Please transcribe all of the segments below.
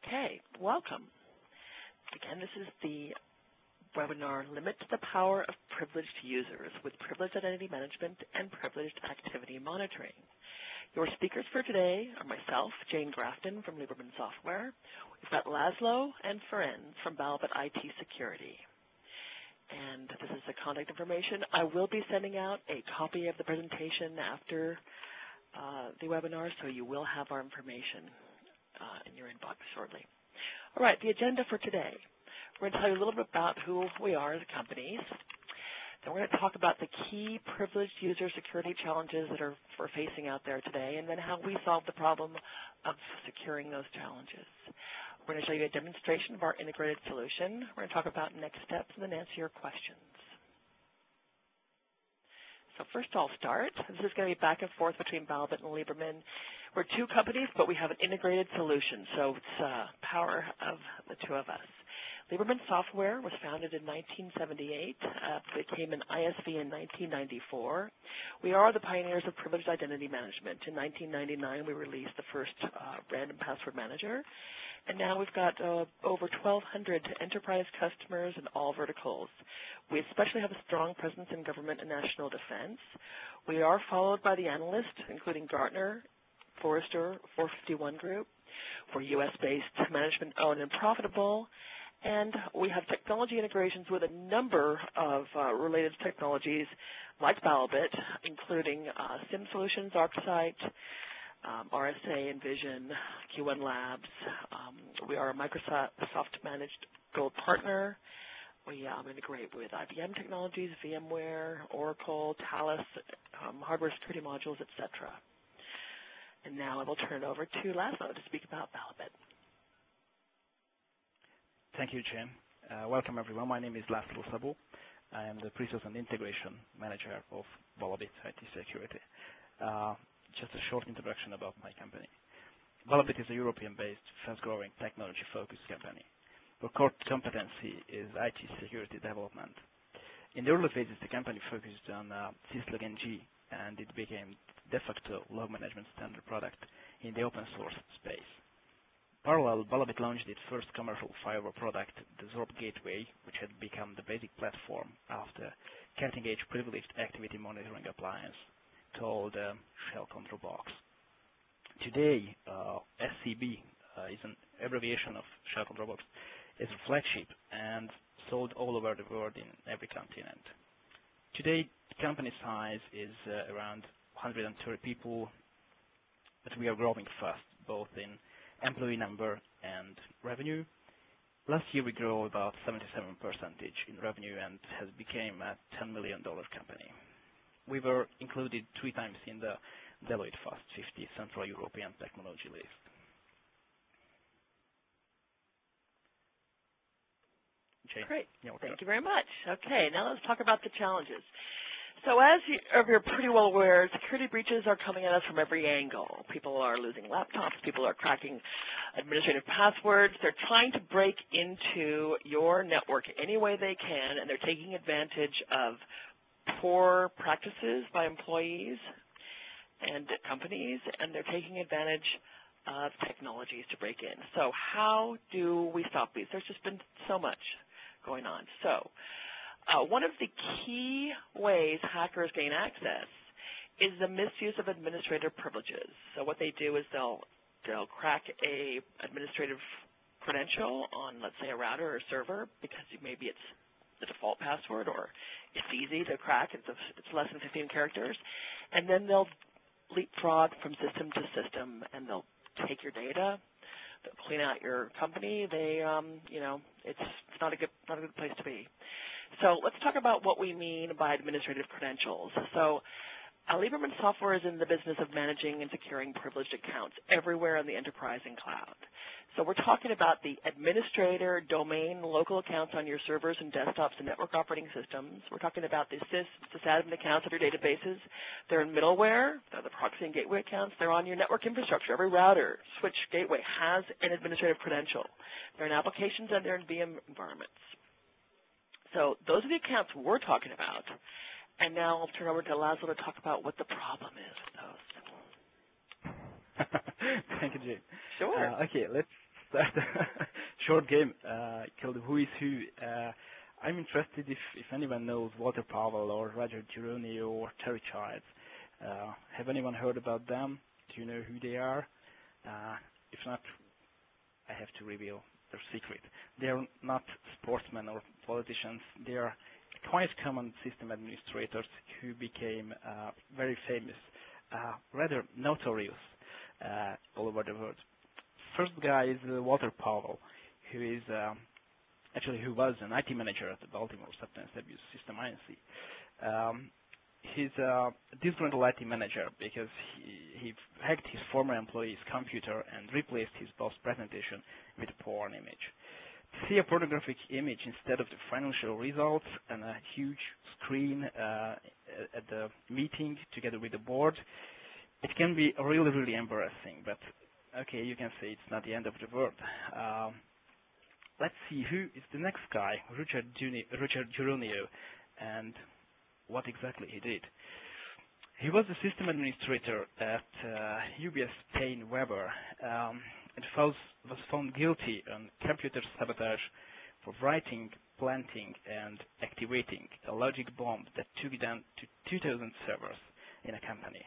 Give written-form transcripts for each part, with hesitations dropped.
Okay, welcome. Again, this is the webinar, Limit the Power of Privileged Users with Privileged Identity Management and Privileged Activity Monitoring. Your speakers for today are myself, Jane Grafton from Lieberman Software. We've got Laszlo and Ferenc from BalaBit IT Security. And this is the contact information. I will be sending out a copy of the presentation after the webinar, so you will have our information in your inbox shortly. All right, the agenda for today. We're going to tell you a little bit about who we are as companies. Then we're going to talk about the key privileged user security challenges that we're facing out there today, and then how we solve the problem of securing those challenges. We're going to show you a demonstration of our integrated solution. We're going to talk about next steps and then answer your questions. So first I'll start. This is going to be back and forth between BalaBit and Lieberman. We're two companies, but we have an integrated solution, so it's power of the two of us. Lieberman Software was founded in 1978, became an ISV in 1994. We are the pioneers of privileged identity management. In 1999, we released the first random password manager, and now we've got over 1,200 enterprise customers in all verticals. We especially have a strong presence in government and national defense. We are followed by the analysts, including Gartner, Forrester, 451 Group. We're U.S.-based, management-owned and profitable. And we have technology integrations with a number of related technologies like BalaBit, including SIM Solutions, ArcSight, RSA, Envision, Q1 Labs. We are a Microsoft-managed Gold partner. We integrate with IBM technologies, VMware, Oracle, Thales, hardware security modules, etc. And now I will turn it over to Laszlo to speak about BalaBit. Thank you, Jim. Welcome, everyone. My name is Laszlo Szabó. I am the Pre-Sales and Integration Manager of BalaBit IT Security. Just a short introduction about my company. BalaBit is a European-based, fast-growing, technology-focused company. Our core competency is IT security development. In the early phases, the company focused on syslog-ng, and it became de facto log management standard product in the open source space. Parallel, BalaBit launched its first commercial firewall product, the Zorb Gateway, which had become the basic platform of the cutting-edge privileged activity monitoring appliance called Shell Control Box. Today, SCB is an abbreviation of Shell Control Box, is a flagship and sold all over the world in every continent. Today, the company size is around 130 people, but we are growing fast, both in employee number and revenue. Last year we grew about 77% in revenue and has become a $10 million company. We were included 3 times in the Deloitte Fast 50 Central European Technology List. Jay, great. Thank you very much. Okay, now let's talk about the challenges. So as you're pretty well aware, security breaches are coming at us from every angle. People are losing laptops. People are cracking administrative passwords. They're trying to break into your network any way they can, and they're taking advantage of poor practices by employees and companies, and they're taking advantage of technologies to break in. So how do we stop these? There's just been so much going on. So one of the key ways hackers gain access is the misuse of administrative privileges. So what they do is they'll crack a administrative credential on, let's say, a router or server because maybe it's the default password or it's easy to crack. It's less than 15 characters. And then they'll leapfrog from system to system, and they'll take your data. They'll clean out your company. They, it's not a good place to be. So let's talk about what we mean by administrative credentials. So Lieberman Software is in the business of managing and securing privileged accounts everywhere in the enterprise and cloud. So we're talking about the administrator, domain, local accounts on your servers and desktops and network operating systems. We're talking about the sysadmin accounts of your databases. They're in middleware. They're the proxy and gateway accounts. They're on your network infrastructure. Every router, switch, gateway has an administrative credential. They're in applications and they're in VM environments. So those are the accounts we're talking about. And now I'll turn over to Laszlo to talk about what the problem is with those. Thank you, Jim. Sure. Okay, let's start a short game called Who is Who. I'm interested if anyone knows Walter Powell or Roger Geronio or Terry Childs. Have anyone heard about them? Do you know who they are? If not, I have to reveal their secret. They are not sportsmen or politicians. They are quite common system administrators who became very famous, rather notorious all over the world. First guy is Walter Powell, who is who was an IT manager at the Baltimore Substance Abuse System INC. He's a disgruntled IT manager because he hacked his former employee's computer and replaced his boss' presentation with a porn image. To see a pornographic image instead of the financial results and a huge screen at the meeting together with the board, it can be really, really embarrassing. But okay, you can say it's not the end of the world. Let's see who is the next guy, Richard Geronio, and what exactly he did. He was the system administrator at UBS Payne Weber and was found guilty on computer sabotage for writing, planting, and activating a logic bomb that took down to 2,000 servers in a company.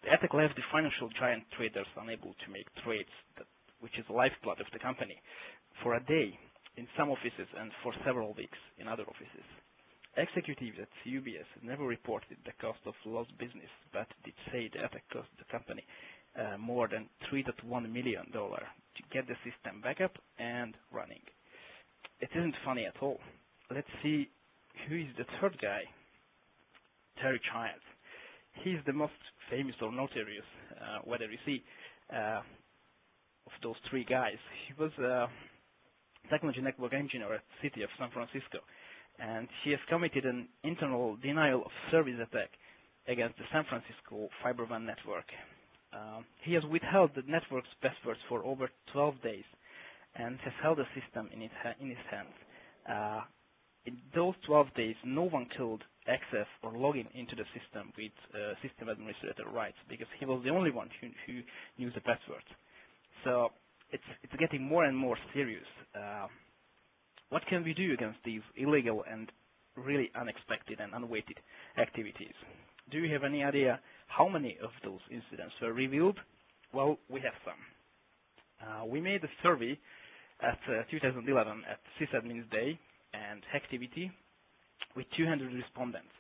The attack left the financial giant traders unable to make trades, which is the lifeblood of the company, for a day in some offices and for several weeks in other offices. Executives at UBS never reported the cost of lost business, but did say the attack cost the company more than $3.1 million to get the system back up and running. It isn't funny at all. Let's see who is the third guy, Terry Childs. He's the most famous or notorious, whether you see, of those three guys. He was a technology network engineer at the city of San Francisco, and he has committed an internal denial of service attack against the San Francisco Fiber WAN network. He has withheld the network's passwords for over 12 days and has held the system in his hands. In those 12 days, no one could access or log into the system with system administrator rights because he was the only one who knew the passwords. So it's getting more and more serious. What can we do against these illegal and really unexpected and unweighted activities? Do you have any idea how many of those incidents were revealed? Well, we have some. We made a survey at 2011 at Sysadmins Day and Hacktivity with 200 respondents.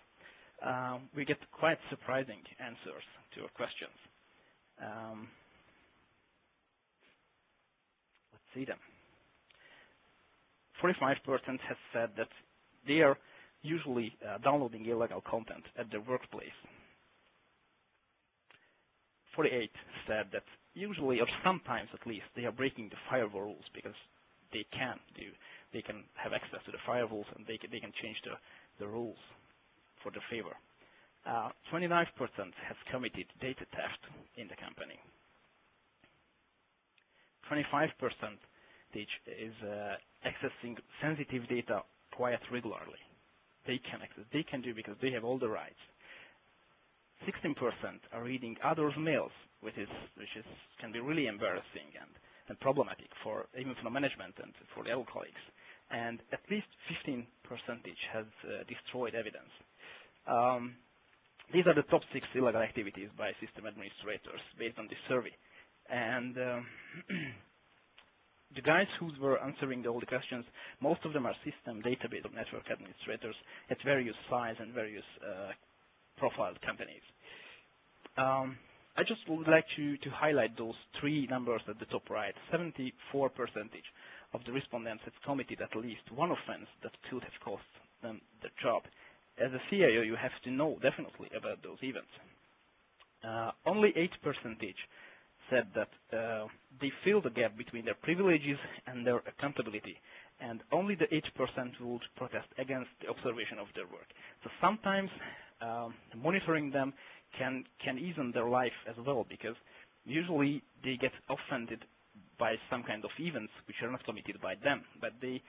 We get quite surprising answers to our questions. Let's see them. 45% has said that they are usually downloading illegal content at their workplace. 48 said that usually or sometimes at least they are breaking the firewall rules because they can have access to the firewalls and they can change the rules for their favor. 29% has committed data theft in the company. 25% is accessing sensitive data quite regularly. They can do because they have all the rights. 16% are reading others' mails, which can be really embarrassing and problematic even for the management and for the other colleagues. And at least 15% has destroyed evidence. These are the top 6 illegal activities by system administrators based on this survey. And the guys who were answering all the questions, most of them are system database or network administrators at various size and various profiled companies. I just would like to highlight those 3 numbers at the top right. 74% of the respondents have committed at least one offense that could have cost them their job. As a CIO, you have to know definitely about those events. Only 8% said that they feel the gap between their privileges and their accountability, and only the 8% would protest against the observation of their work. So sometimes monitoring them can ease on their life as well, because usually they get offended by some kind of events which are not committed by them, but they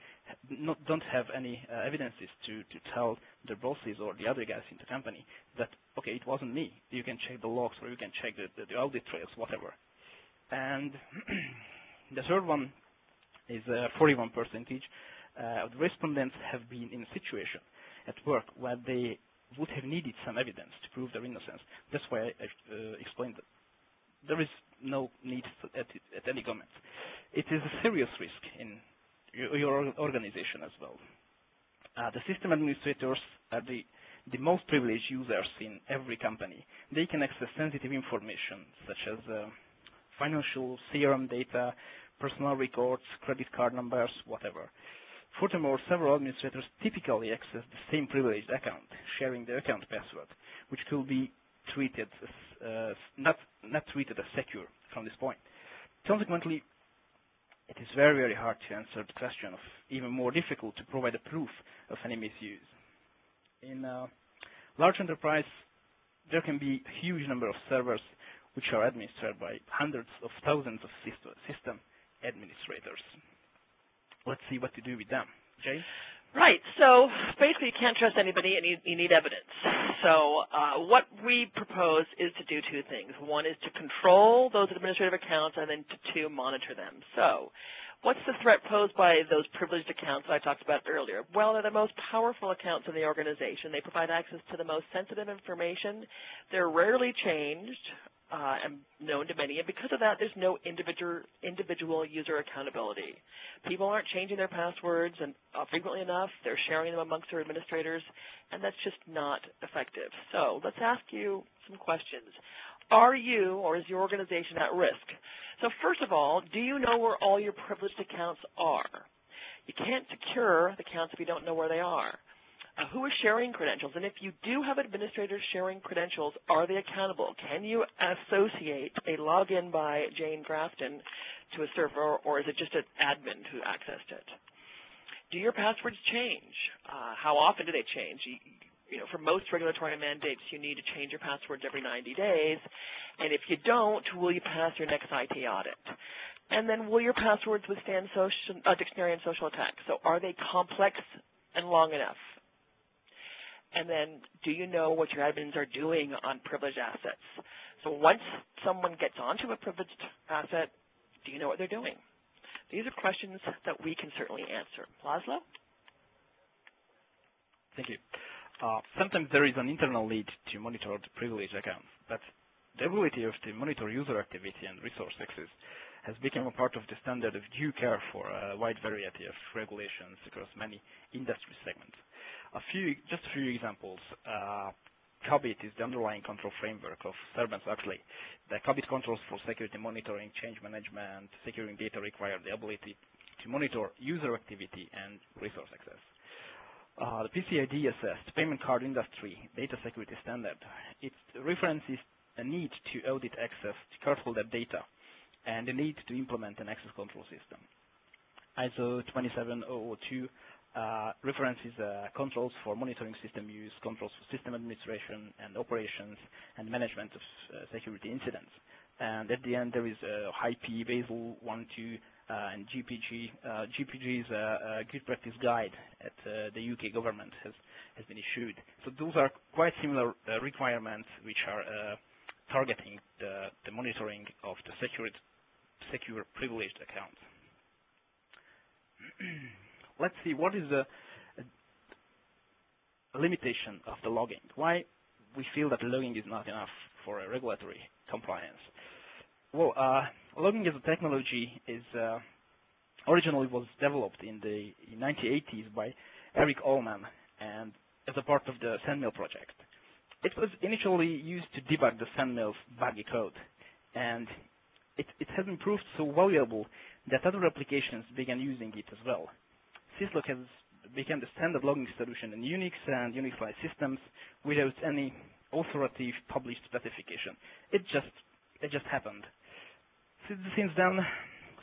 don't have any evidences to tell their bosses or the other guys in the company that, okay, it wasn't me. You can check the logs or you can check the audit trails, whatever. And the third one is 41%. Of the respondents have been in a situation at work where they would have needed some evidence to prove their innocence. That's why I explained that there is no need at any comment. It is a serious risk in your organization as well. The system administrators are the most privileged users in every company. They can access sensitive information such as financial CRM data, personal records, credit card numbers, whatever. Furthermore, several administrators typically access the same privileged account, sharing the account password, which could be treated as not treated as secure from this point. Consequently, it is very, very hard to answer the question, of even more difficult to provide a proof of any misuse. In large enterprise, there can be a huge number of servers which are administered by hundreds of thousands of system administrators. Let's see what to do with them. Jay? Right. So basically, you can't trust anybody, and you need evidence. So what we propose is to do two things. One is to control those administrative accounts, and then to monitor them. So what's the threat posed by those privileged accounts that I talked about earlier? Well, they're the most powerful accounts in the organization. They provide access to the most sensitive information. They're rarely changed and known to many, and because of that, there's no individual user accountability. People aren't changing their passwords and frequently enough. They're sharing them amongst their administrators, and that's just not effective. So let's ask you some questions. Are you, or is your organization at risk? So first of all, do you know where all your privileged accounts are? You can't secure the accounts if you don't know where they are. Who is sharing credentials? And if you do have administrators sharing credentials, are they accountable? Can you associate a login by Jane Grafton to a server, or is it just an admin who accessed it? Do your passwords change? How often do they change? You know, for most regulatory mandates, you need to change your passwords every 90 days. And if you don't, will you pass your next IT audit? And then will your passwords withstand dictionary and social attacks? So are they complex and long enough? And then, do you know what your admins are doing on privileged assets? So once someone gets onto a privileged asset, do you know what they're doing? These are questions that we can certainly answer. Laszlo? Thank you. Sometimes there is an internal need to monitor the privileged accounts, but the ability to monitor user activity and resource access has become a part of the standard of due care for a wide variety of regulations across many industry segments. Just a few examples. BalaBit is the underlying control framework of Sarbanes-Oxley. The BalaBit controls for security monitoring, change management, securing data require the ability to monitor user activity and resource access. The PCI DSS, the payment card industry data security standard, it references a need to audit access to cardholder data and the need to implement an access control system. ISO 27002 references controls for monitoring system use, controls for system administration and operations, and management of security incidents. And at the end, there is IP, Basel 1, 2, and GPG. GPG is a good practice guide that the UK government has been issued. So those are quite similar requirements which are targeting the monitoring of the secure privileged accounts. Let's see, what is the limitation of the logging? Why we feel that logging is not enough for a regulatory compliance? Well, logging as a technology is originally was developed in the 1980s by Eric Allman and as a part of the SendMail project. It was initially used to debug the SendMail's buggy code, and it has been proved so valuable that other applications began using it as well. Syslog has become the standard logging solution in Unix and Unix-like systems without any authoritative published specification. It just happened. Since then,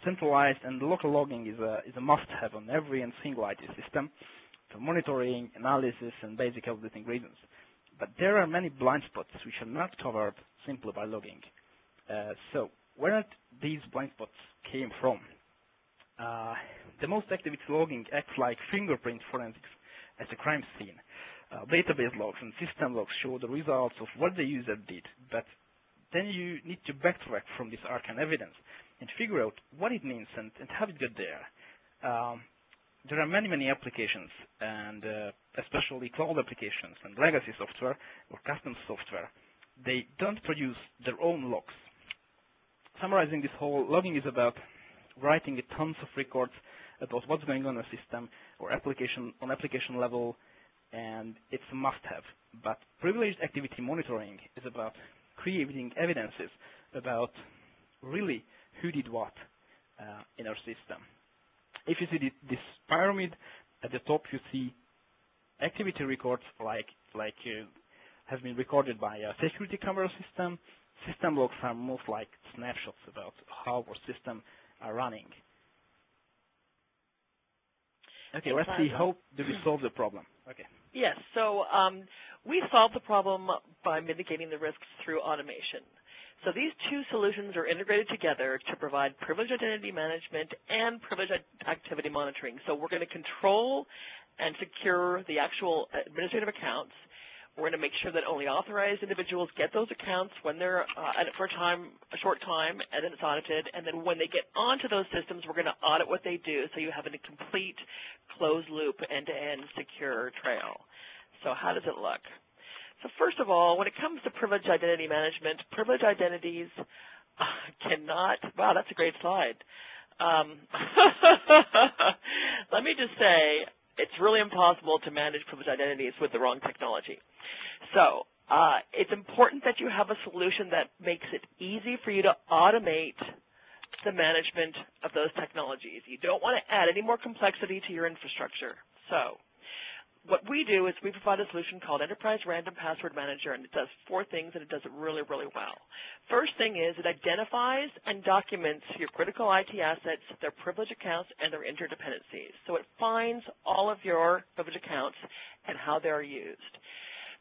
centralized and local logging is a must-have on every and single IT system for monitoring, analysis, and basic auditing reasons. But there are many blind spots which are not covered simply by logging. So where these blind spots came from? The most activity logging acts like fingerprint forensics at a crime scene. Database logs and system logs show the results of what the user did, but then you need to backtrack from this arcane evidence and figure out what it means and how it got there. There are many, many applications, and especially cloud applications and legacy software or custom software. They don't produce their own logs. Summarizing this whole, logging is about writing tons of records about what's going on in the system or on application level, and it's a must-have. But privileged activity monitoring is about creating evidences about really who did what in our system. If you see this pyramid at the top, you see activity records like has been recorded by a security camera system. System logs are most like snapshots about how our system are running. Okay, let's see how do we solve the problem. Okay. Yes, so we solve the problem by mitigating the risks through automation. So these two solutions are integrated together to provide privileged identity management and privileged activity monitoring. So we're going to control and secure the actual administrative accounts. We're going to make sure that only authorized individuals get those accounts when they're at it for a short time, and then it's audited. And then when they get onto those systems, we're going to audit what they do, so you have a complete closed-loop, end-to-end secure trail. So how does it look? So first of all, when it comes to privileged identity management, privileged identities cannot – wow, that's a great slide. Let me just say, it's really impossible to manage privileged identities with the wrong technology. So it's important that you have a solution that makes it easy for you to automate the management of those technologies. You don't want to add any more complexity to your infrastructure. So what we do is we provide a solution called Enterprise Random Password Manager, and it does 4 things, and it does it really, really well. First thing is it identifies and documents your critical IT assets, their privileged accounts, and their interdependencies. So it finds all of your privileged accounts and how they're used.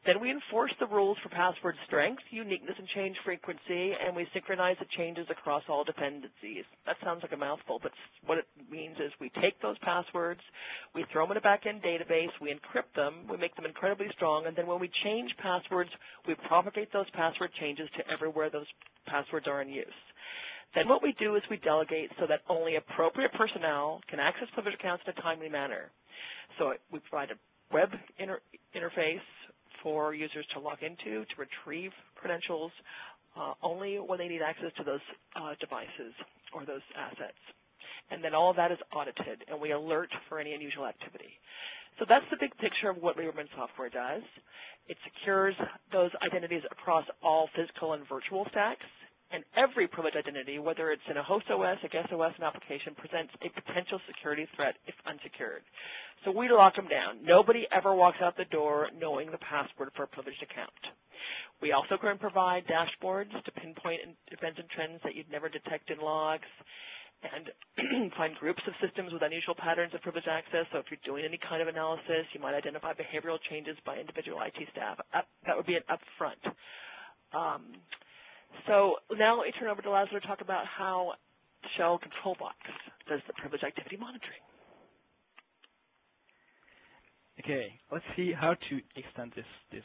Then we enforce the rules for password strength, uniqueness, and change frequency, and we synchronize the changes across all dependencies. That sounds like a mouthful, but what it means is we take those passwords, we throw them in a back-end database, we encrypt them, we make them incredibly strong, and then when we change passwords, we propagate those password changes to everywhere those passwords are in use. Then what we do is we delegate so that only appropriate personnel can access privileged accounts in a timely manner. So we provide a web interface for users to log into, to retrieve credentials only when they need access to those devices or those assets. And then all of that is audited, and we alert for any unusual activity. So that's the big picture of what Lieberman Software does. It secures those identities across all physical and virtual stacks, and every privileged identity, whether it's in a host OS, a guest OS, an application, presents a potential security threat if unsecured. So we lock them down. Nobody ever walks out the door knowing the password for a privileged account. We also can provide dashboards to pinpoint events and trends that you'd never detect in logs, and find groups of systems with unusual patterns of privileged access. So if you're doing any kind of analysis, you might identify behavioral changes by individual IT staff. That would be an upfront. So now let me turn over to Laszlo to talk about how Shell Control Box does the privileged activity monitoring. Okay, let's see how to extend this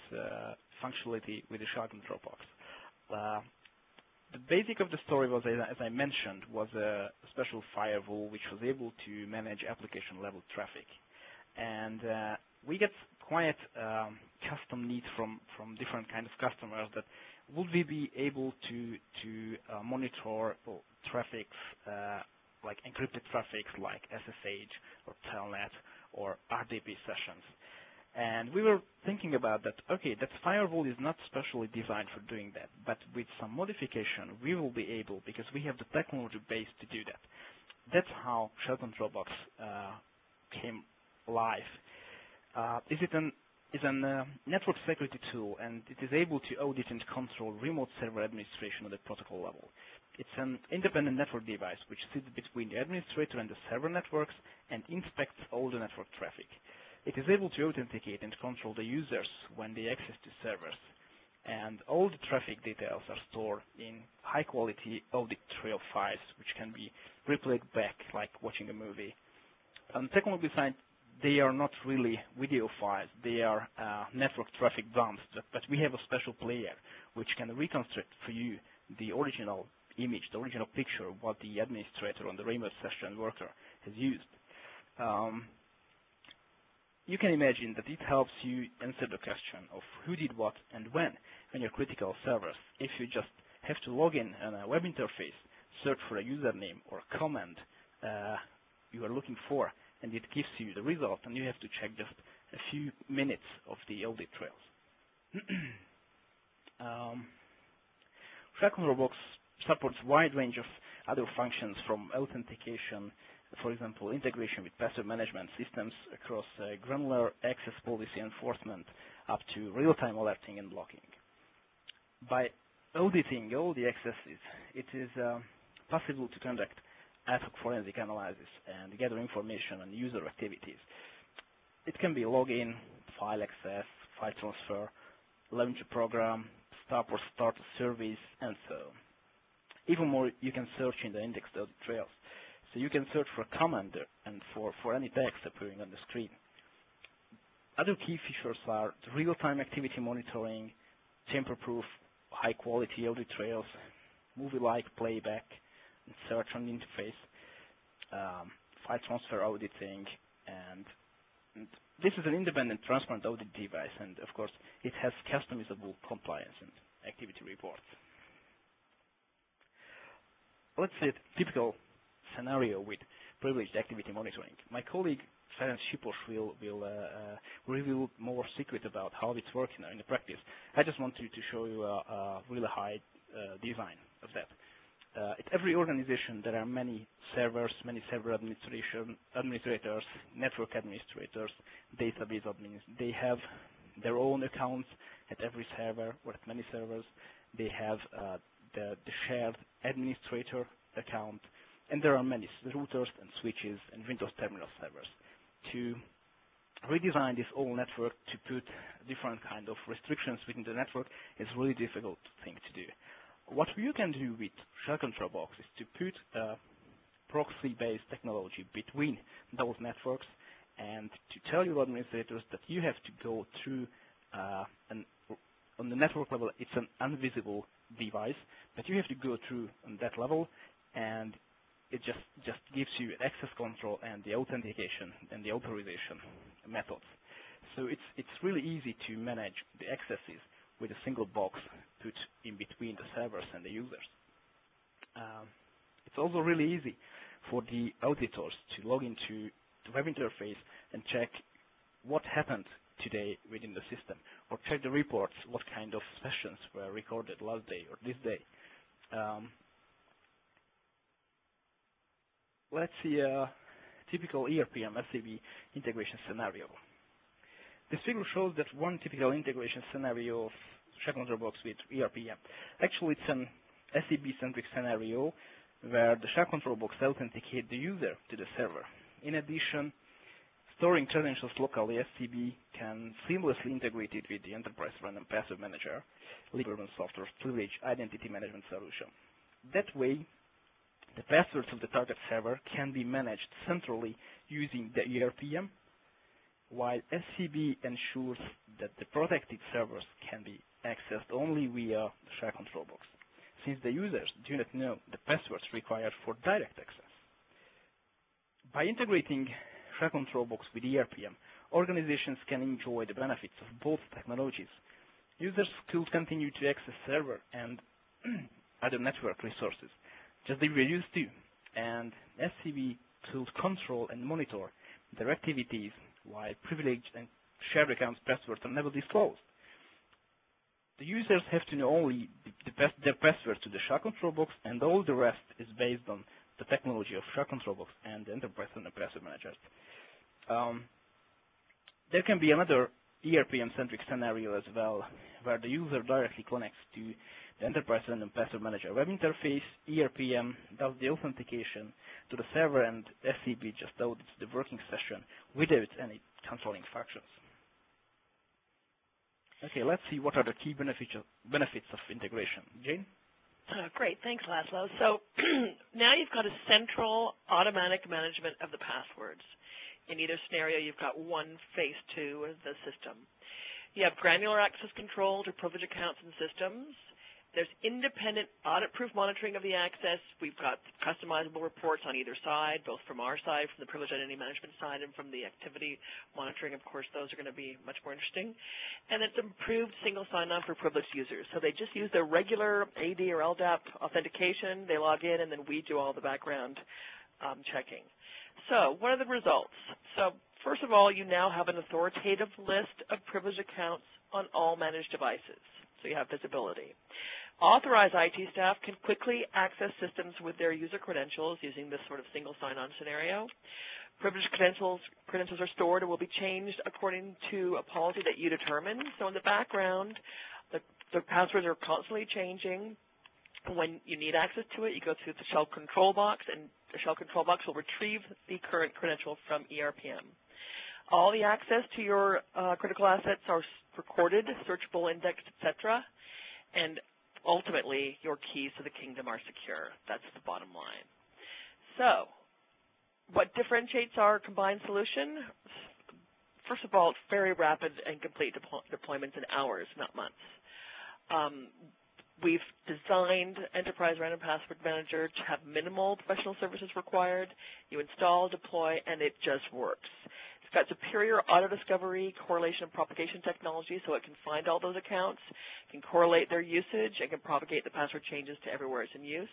functionality with the Shell Control Box. The basic of the story was, as I mentioned, was a special firewall which was able to manage application-level traffic. And we get quite custom needs from different kinds of customers that would we be able to monitor traffics like encrypted traffics like SSH or Telnet or RDP sessions. And we were thinking about that, okay, that firewall is not specially designed for doing that, but with some modification, we will be able, because we have the technology base to do that. That's how Shell Control Box came live. It's a network security tool, and it is able to audit and control remote server administration at the protocol level. It's an independent network device which sits between the administrator and the server networks and inspects all the network traffic. It is able to authenticate and control the users when they access to servers. And all the traffic details are stored in high-quality audit trail files, which can be replayed back like watching a movie. On the technology side, they are not really video files. They are network traffic dumps, but we have a special player which can reconstruct for you the original image, the original picture of what the administrator on the remote session worker has used. You can imagine that it helps you answer the question of who did what and when on your critical servers. If you just have to log in on a web interface, search for a username or command you are looking for, and it gives you the result, and you have to check just a few minutes of the audit trails. Shell Control Box supports a wide range of other functions, from authentication, for example, integration with password management systems across granular access policy enforcement, up to real-time alerting and blocking. By auditing all the accesses, it is possible to conduct ad hoc forensic analysis and gather information on user activities. It can be login, file access, file transfer, launch a program, stop or start a service, and so on. Even more, you can search in the indexed audit trails. So you can search for a command and for any text appearing on the screen. Other key features are the real-time activity monitoring, tamper-proof, high-quality audit trails, movie-like playback, and search on the interface, file transfer auditing, and this is an independent, transparent audit device, and of course, it has customizable compliance and activity reports. Let's say a typical scenario with privileged activity monitoring. My colleague Ferenc Sipos will reveal more secret about how it's working in the practice. I just want to show you a really high design of that. At every organization, there are many servers, many server administrators, network administrators, database admins. They have their own accounts at every server or at many servers. They have the shared administrator account, and there are many routers and switches and Windows terminal servers. To redesign this whole network to put different kind of restrictions within the network is a really difficult thing to do. What you can do with Shell Control Box is to put proxy-based technology between those networks and to tell your administrators that you have to go through on the network level, it's an invisible device, but you have to go through on that level, and it just gives you access control and the authentication and the authorization methods. So it's really easy to manage the accesses with a single box put in between the servers and the users. It's also really easy for the auditors to log into the web interface and check what happened today within the system, or check the reports, what kind of sessions were recorded last day or this day. Let's see a typical ERPM SAB integration scenario. This figure shows that one typical integration scenario of Shell Control Box with ERPM. Actually, it's an SAB-centric scenario where the Shell Control Box authenticates the user to the server. In addition, storing credentials locally, SCB can seamlessly integrate it with the Enterprise Random Password Manager, Lieberman Software's privileged identity management solution. That way, the passwords of the target server can be managed centrally using the ERPM, while SCB ensures that the protected servers can be accessed only via the Shell Control Box, since the users do not know the passwords required for direct access. By integrating Shell Control Box with ERPM, organizations can enjoy the benefits of both technologies. Users could continue to access server and other network resources, just they were used to, and SCB could control and monitor their activities while privileged and shared accounts passwords are never disclosed. The users have to know only their password to the Shell Control Box, and all the rest is based on the technology of Shell Control Box and the Enterprise Random Password Managers. There can be another ERPM-centric scenario as well, where the user directly connects to the Enterprise Random Password Manager web interface. ERPM does the authentication to the server, and SCB just audits the working session without any controlling functions. Okay, let's see what are the key benefits of integration. Jane? Great, thanks, Laszlo. So now you've got a central automatic management of the passwords. In either scenario, you've got one face to the system. You have granular access control to privilege accounts and systems, There's independent audit-proof monitoring of the access. We've got customizable reports on either side, both from our side, from the privileged identity management side, and from the activity monitoring. Of course, those are going to be much more interesting. And it's improved single sign-on for privileged users. So they just use their regular AD or LDAP authentication. They log in, and then we do all the background checking. So what are the results? So first of all, you now have an authoritative list of privileged accounts on all managed devices. So you have visibility. Authorized IT staff can quickly access systems with their user credentials using this sort of single sign-on scenario. Privileged credentials are stored and will be changed according to a policy that you determine. So in the background, the passwords are constantly changing. When you need access to it, you go through the shell control box, and the shell control box will retrieve the current credential from ERPM. All the access to your critical assets are recorded, searchable, indexed, etc. And ultimately, your keys to the kingdom are secure. That's the bottom line. So what differentiates our combined solution? First of all, it's very rapid and complete deployments in hours, not months. We've designed Enterprise Random Password Manager to have minimal professional services required. You install, deploy, and it just works. It's got superior auto-discovery, correlation, and propagation technology, so it can find all those accounts, can correlate their usage, and can propagate the password changes to everywhere it's in use.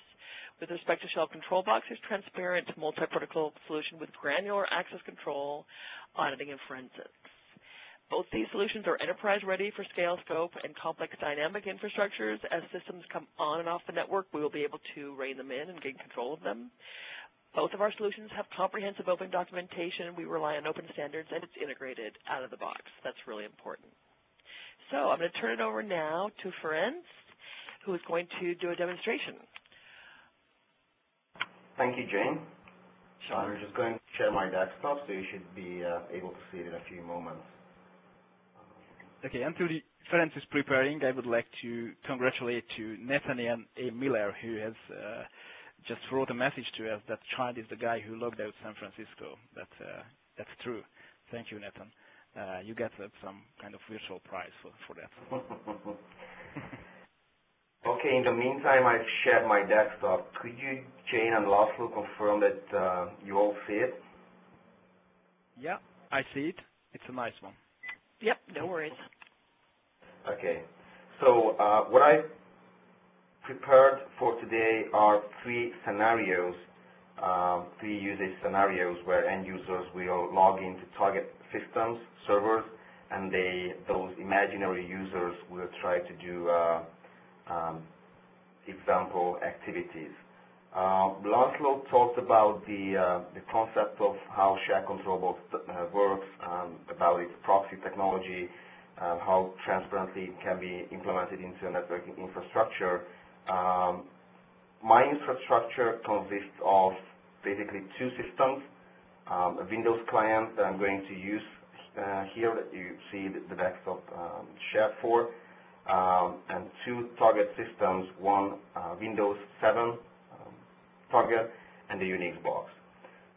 With respect to Shell Control Box, it's transparent, multi-protocol solution with granular access control, auditing, and forensics. Both these solutions are enterprise-ready for scale, scope, and complex dynamic infrastructures. As systems come on and off the network, we will be able to rein them in and gain control of them. Both of our solutions have comprehensive open documentation. We rely on open standards, and it's integrated out of the box. That's really important. So I'm going to turn it over now to Ferenc, who is going to do a demonstration. Thank you, Jane. Sure. I'm just going to share my desktop, so you should be able to see it in a few moments. Okay, until Ferenc is preparing, I would like to congratulate to Nathaniel A. Miller, who has just wrote a message to us that Child is the guy who logged out San Francisco. That's true. Thank you, Nathan. You get some kind of virtual prize for that. Okay, in the meantime, I've shared my desktop. Could you, Jane and Laszlo, confirm that you all see it? Yeah, I see it. It's a nice one. Yep, no worries. Okay, so what I prepared for today are three scenarios, three usage scenarios where end users will log into target systems, servers, and those imaginary users will try to do example activities. Laszlo talked about the concept of how share control box works, about its proxy technology, how transparently it can be implemented into a networking infrastructure. My infrastructure consists of basically two systems, a Windows client that I'm going to use here that you see the desktop shared for, and two target systems, one Windows 7 target and the Unix box.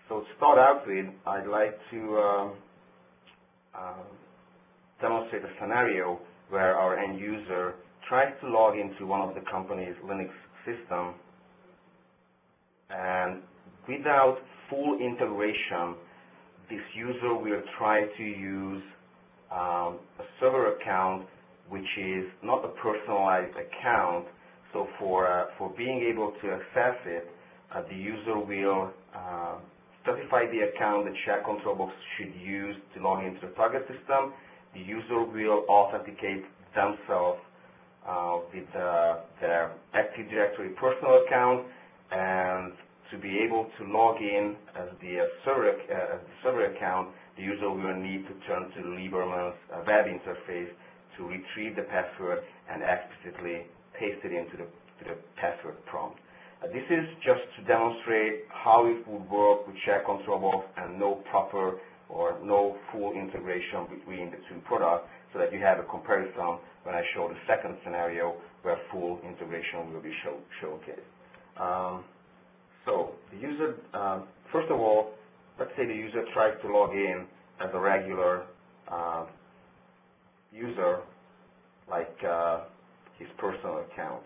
So to start out with, I'd like to demonstrate a scenario where our end user tries to log into one of the company's Linux system, and without full integration, this user will try to use a server account which is not a personalized account. So for being able to access it, the user will specify the account that Share Control Box should use to log into the target system. The user will authenticate themselves with their Active Directory personal account, and to be able to log in as the server account, the user will need to turn to Lieberman's web interface to retrieve the password and explicitly paste it into the password prompt. This is just to demonstrate how it would work with Share Control Box and no proper or no full integration between the two products, so that you have a comparison when I show the second scenario where full integration will be showcased. So the user, first of all, let's say the user tries to log in as a regular user, like his personal account.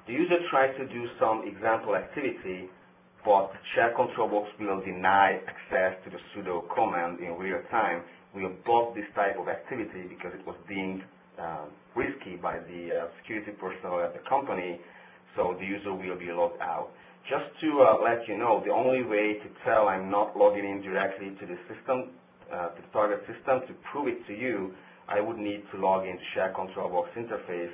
The user tries to do some example activity, but share control box will deny access to the sudo command in real time. We'll block this type of activity because it was deemed risky by the security personnel at the company, so the user will be logged out. Just to let you know, the only way to tell I'm not logging in directly to the system, to the target system, to prove it to you, I would need to log into share control box interface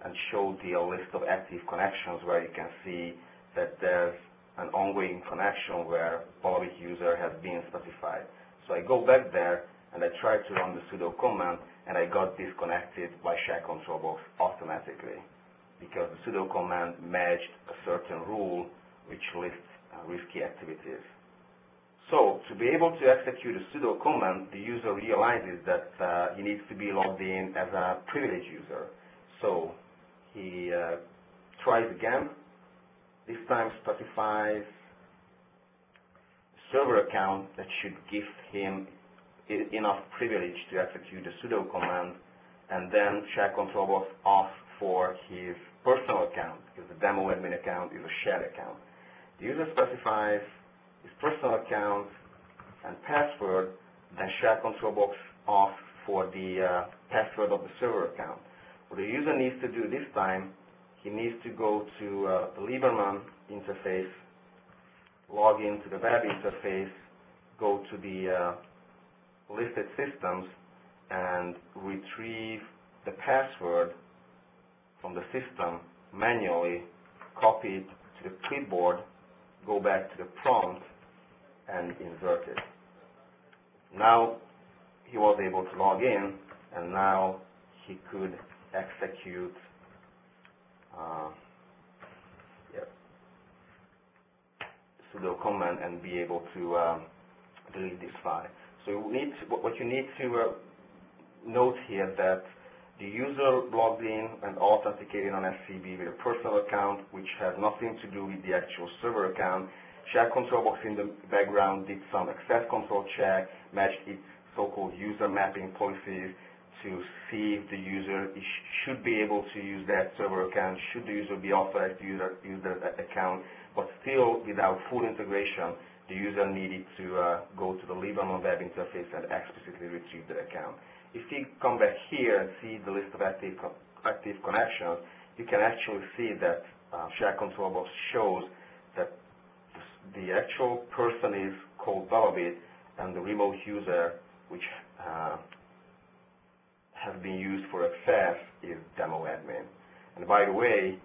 and show the list of active connections where you can see that there's an ongoing connection where BalaBit user has been specified. So I go back there and I try to run the sudo command, and I got disconnected by share control box automatically because the sudo command matched a certain rule which lists risky activities. So to be able to execute a sudo command, the user realizes that he needs to be logged in as a privileged user. So he tries again. This time specifies a server account that should give him enough privilege to execute the sudo command, and then share control box asks for his personal account because the demo admin account is a shared account. The user specifies his personal account and password, then share control box asks for the password of the server account. What the user needs to do this time, he needs to go to the Lieberman interface, log into the web interface, go to the listed systems, and retrieve the password from the system manually, copy it to the clipboard, go back to the prompt, and insert it. Now he was able to log in, and now he could execute sudo command and be able to delete this file. So what you need to note here that the user logged in and authenticated on SCB with a personal account, which has nothing to do with the actual server account. Share control box in the background did some access control check, matched its so-called user mapping policies to see if the user should be able to use that server account, should the user be authorized to use that account, but still without full integration, the user needed to go to the Lieberman web interface and explicitly retrieve the account. If you come back here and see the list of active connections, you can actually see that share control box shows that the actual person is called BalaBit, and the remote user, which has been used for access, is demo admin. And by the way,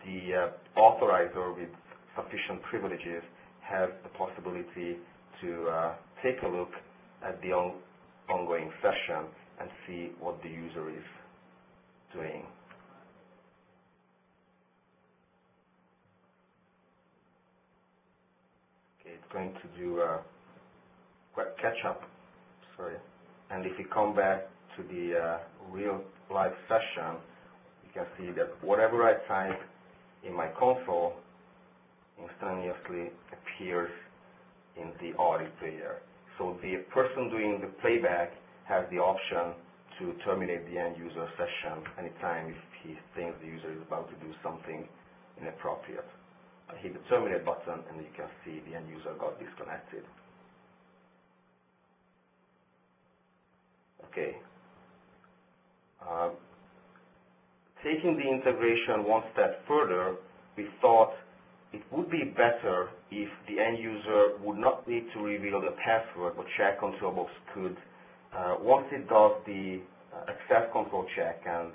the authorizer with sufficient privileges has the possibility to take a look at the ongoing session and see what the user is doing. Okay, it's going to do a catch up, sorry. And if you come back to the real live session, you can see that whatever I type in my console instantaneously appears in the audit player. So the person doing the playback has the option to terminate the end user session anytime if he thinks the user is about to do something inappropriate. I hit the terminate button and you can see the end user got disconnected. Okay. Taking the integration one step further, we thought it would be better if the end user would not need to reveal the password, but share control box could. Once it does the access control check and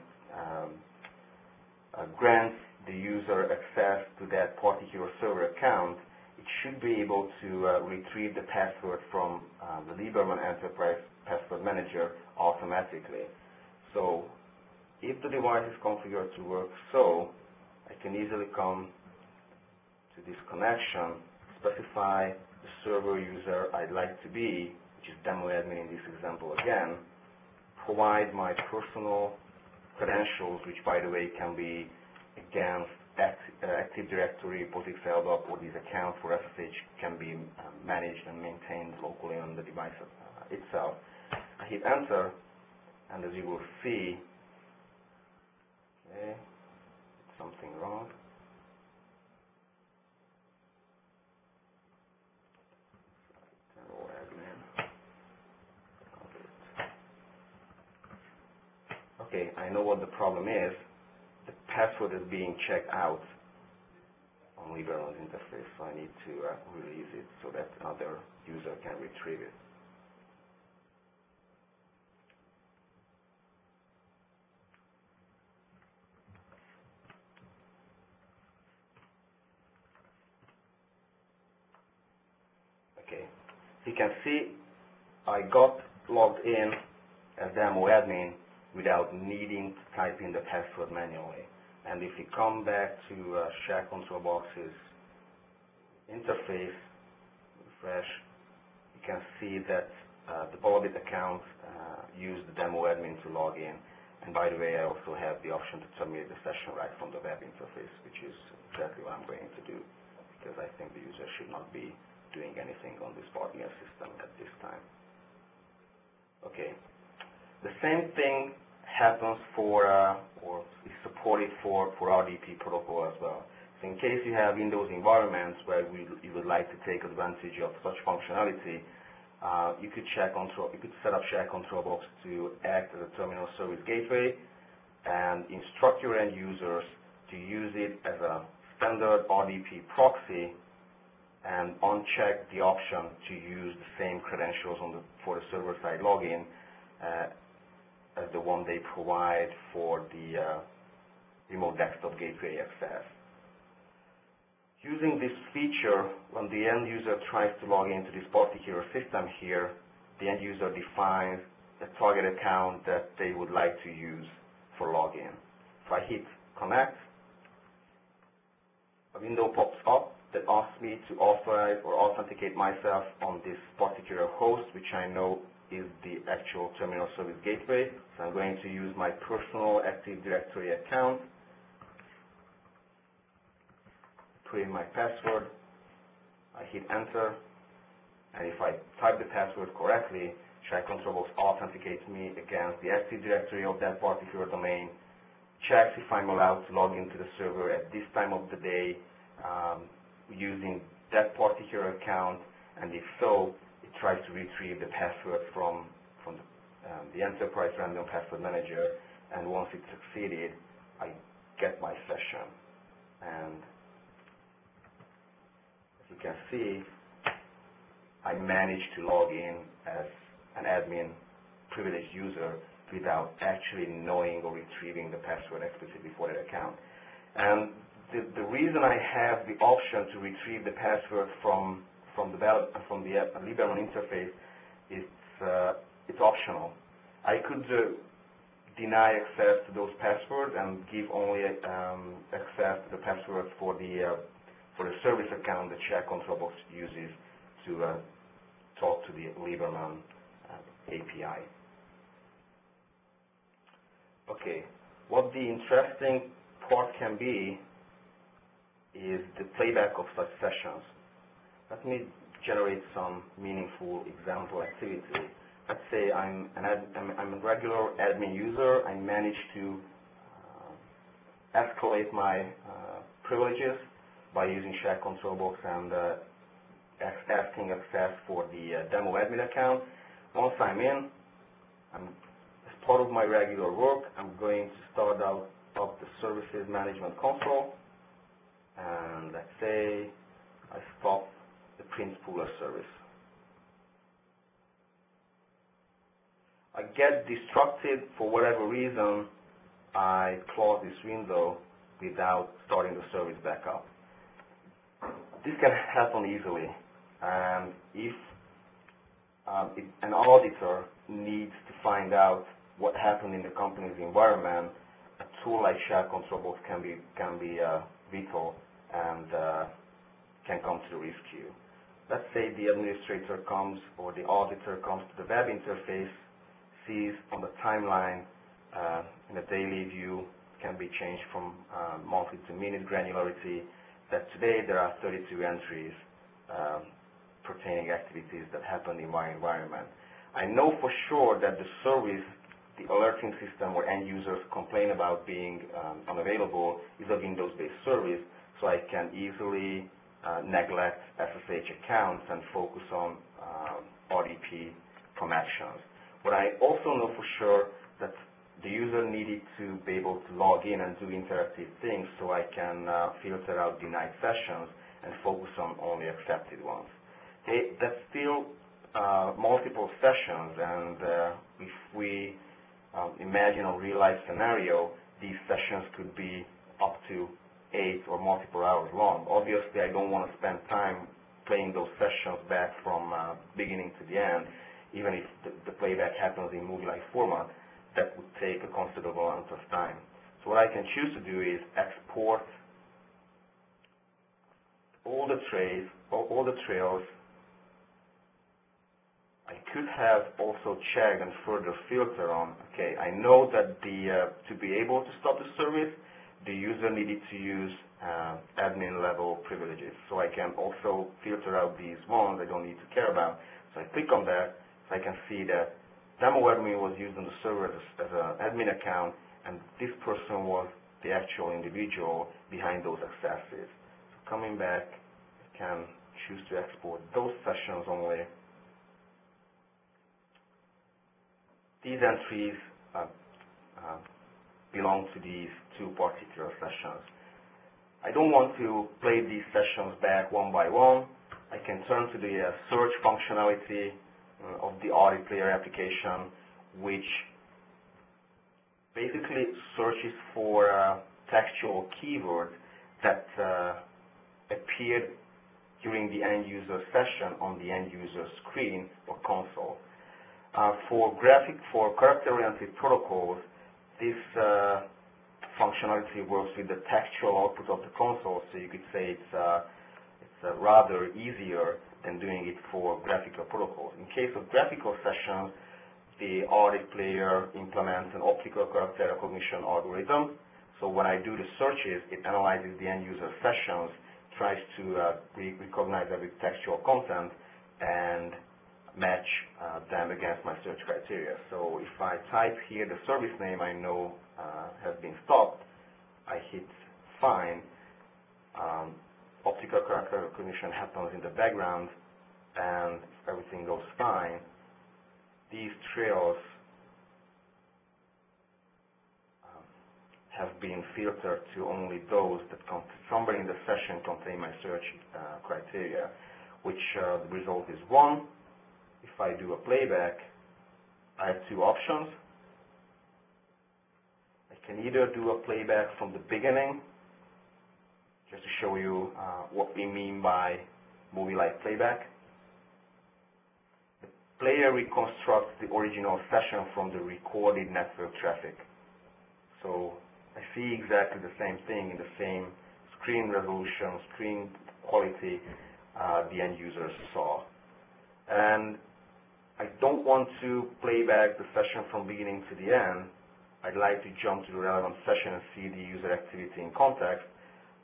grants the user access to that particular server account, it should be able to retrieve the password from the Lieberman Enterprise Password Manager automatically. So if the device is configured to work so, I can easily come to this connection, specify the server user I'd like to be, which is demo admin in this example again, provide my personal credentials, which by the way can be against Active Directory, POSIX LDAP, or these accounts for SSH can be managed and maintained locally on the device itself. I hit enter, and as you will see, okay, it's something wrong. Okay, I know what the problem is. The password is being checked out on Lieberman's interface, so I need to release it so that another user can retrieve it. Okay, you can see I got logged in as demo admin without needing to type in the password manually. And if you come back to Share Control Box's interface, refresh, you can see that the BalaBit account used the demo admin to log in. And by the way, I also have the option to terminate the session right from the web interface, which is exactly what I'm going to do, because I think the user should not be doing anything on this partner system at this time. Okay. The same thing happens for, or is supported for RDP protocol as well. So in case you have Windows environments where you would like to take advantage of such functionality, you could set up Share Control Box to act as a terminal service gateway and instruct your end users to use it as a standard RDP proxy and uncheck the option to use the same credentials for the server-side login as the one they provide for the remote desktop gateway access. Using this feature, when the end user tries to log into this particular system here, the end user defines a target account that they would like to use for login. If I hit connect, a window pops up that asks me to authorize or authenticate myself on this particular host, which I know is the actual terminal service gateway. So I'm going to use my personal Active Directory account, put in my password, I hit enter, and if I type the password correctly, Share Control Box authenticates me against the Active Directory of that particular domain, checks if I'm allowed to log into the server at this time of the day using that particular account, and if so, tries to retrieve the password from the Enterprise Random Password Manager, and once it succeeded, I get my session. And as you can see, I managed to log in as an admin privileged user without actually knowing or retrieving the password explicitly for that account. And the reason I have the option to retrieve the password from the Lieberman interface, it's optional. I could deny access to those passwords and give only access to the passwords for the service account that Share Control Box uses to talk to the Lieberman API. Okay, what the interesting part can be is the playback of such sessions. Let me generate some meaningful example activity. Let's say I'm a regular admin user. I manage to escalate my privileges by using Share Control Box and asking access for the demo admin account. Once I'm in, as part of my regular work, I'm going to start out of the Services Management Console, and let's say I stop the print pooler service. I get distracted for whatever reason. I close this window without starting the service back up. This can happen easily, and if an auditor needs to find out what happened in the company's environment, a tool like Share Control Box can be vital and can come to the rescue. Let's say the administrator comes or the auditor comes to the web interface, sees on the timeline in a daily view, can be changed from monthly to minute granularity, that today there are 32 entries pertaining activities that happened in my environment. I know for sure that the the alerting system where end users complain about being unavailable is a Windows-based service, so I can easily neglect SSH accounts and focus on RDP from actions. But I also know for sure that the user needed to be able to log in and do interactive things, so I can filter out denied sessions and focus on only accepted ones. Okay, that's still multiple sessions, and if we imagine a real-life scenario, these sessions could be up to 8 or multiple hours long. Obviously, I don't want to spend time playing those sessions back from beginning to the end, even if the playback happens in movie-like format. That would take a considerable amount of time. So what I can choose to do is export all the trails. I could have also checked and further filter on, okay, I know that to be able to stop the service, the user needed to use admin level privileges. So I can also filter out these ones I don't need to care about. So I click on that, so I can see that demo admin was used on the server as an admin account, and this person was the actual individual behind those accesses. So coming back, I can choose to export those sessions only. These entries belong to these two particular sessions. I don't want to play these sessions back one by one. I can turn to the search functionality of the audit player application, which basically searches for textual keywords that appeared during the end user session on the end user screen or console. For character-oriented protocols, this functionality works with the textual output of the console, so you could say it's rather easier than doing it for graphical protocols. In case of graphical sessions, the audit player implements an optical character recognition algorithm. So when I do the searches, it analyzes the end user sessions, tries to recognize every textual content, and match them against my search criteria. So if I type here the service name I know has been stopped, I hit find, optical character recognition happens in the background, and if everything goes fine, these trails have been filtered to only those that somewhere in the session contain my search criteria, which the result is 1. If I do a playback, I have 2 options. I can either do a playback from the beginning, just to show you what we mean by movie-like playback. The player reconstructs the original session from the recorded network traffic. So I see exactly the same thing in the same screen resolution, screen quality the end users saw. And I don't want to play back the session from beginning to the end. I'd like to jump to the relevant session and see the user activity in context.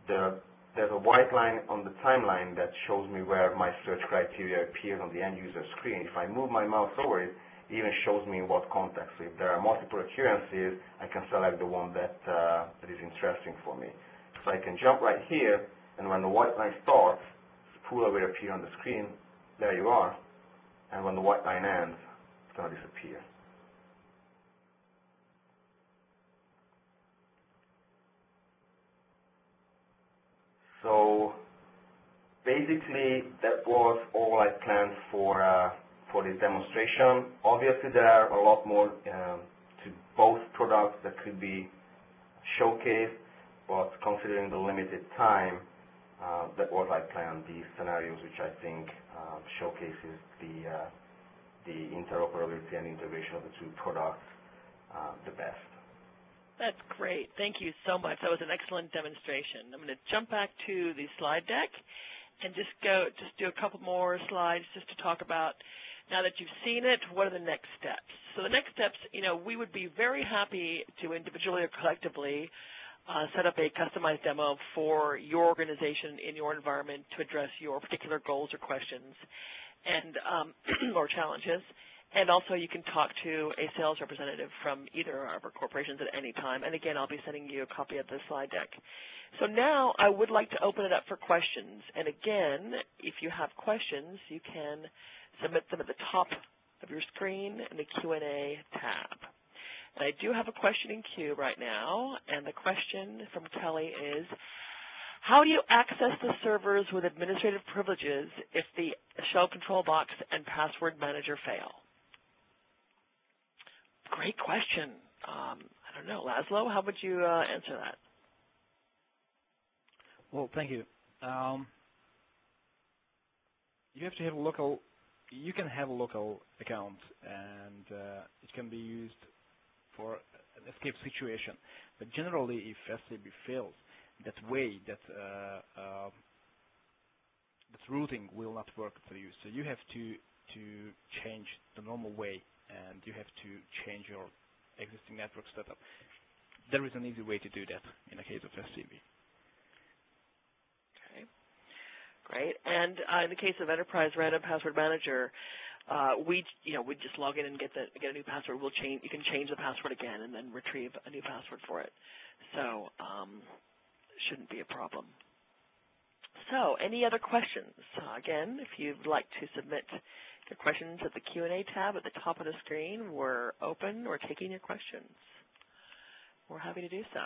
There's a white line on the timeline that shows me where my search criteria appears on the end user screen. If I move my mouse over it, it even shows me in what context. So if there are multiple occurrences, I can select the one that is interesting for me. So I can jump right here, and when the white line starts, spooler will appear on the screen. There you are. And when the white line ends, it's going to disappear. So basically, that was all I planned for this demonstration. Obviously, there are a lot more to both products that could be showcased, but considering the limited time, that was I planned these scenarios, which I think showcases the interoperability and integration of the two products the best. That's great. Thank you so much. That was an excellent demonstration. I'm going to jump back to the slide deck and just do a couple more slides just to talk about, now that you've seen it, what are the next steps? So the next steps, we would be very happy to individually or collectively set up a customized demo for your organization in your environment to address your particular goals or questions and or challenges. And also you can talk to a sales representative from either of our corporations at any time. And again, I'll be sending you a copy of the slide deck. So now I would like to open it up for questions. And again, if you have questions, you can submit them at the top of your screen in the Q&A tab. And I do have a question in queue right now, and the question from Kelly is, how do you access the servers with administrative privileges if the shell control box and password manager fail? Great question. I don't know. Laszlo, how would you answer that? Well, thank you. You have to have a local, you can have a local account, and it can be used for an escape situation. But generally, if SAB fails, that way, that routing will not work for you. So you have to change the normal way, and you have to change your existing network setup. There is an easy way to do that in the case of SCB. Okay, great. And in the case of Enterprise Random Password Manager, we just log in and get a new password. You can change the password again and then retrieve a new password for it. So shouldn't be a problem. So any other questions? Again, if you'd like to submit your questions at the Q&A tab at the top of the screen, we're open. We're taking your questions. We're happy to do so.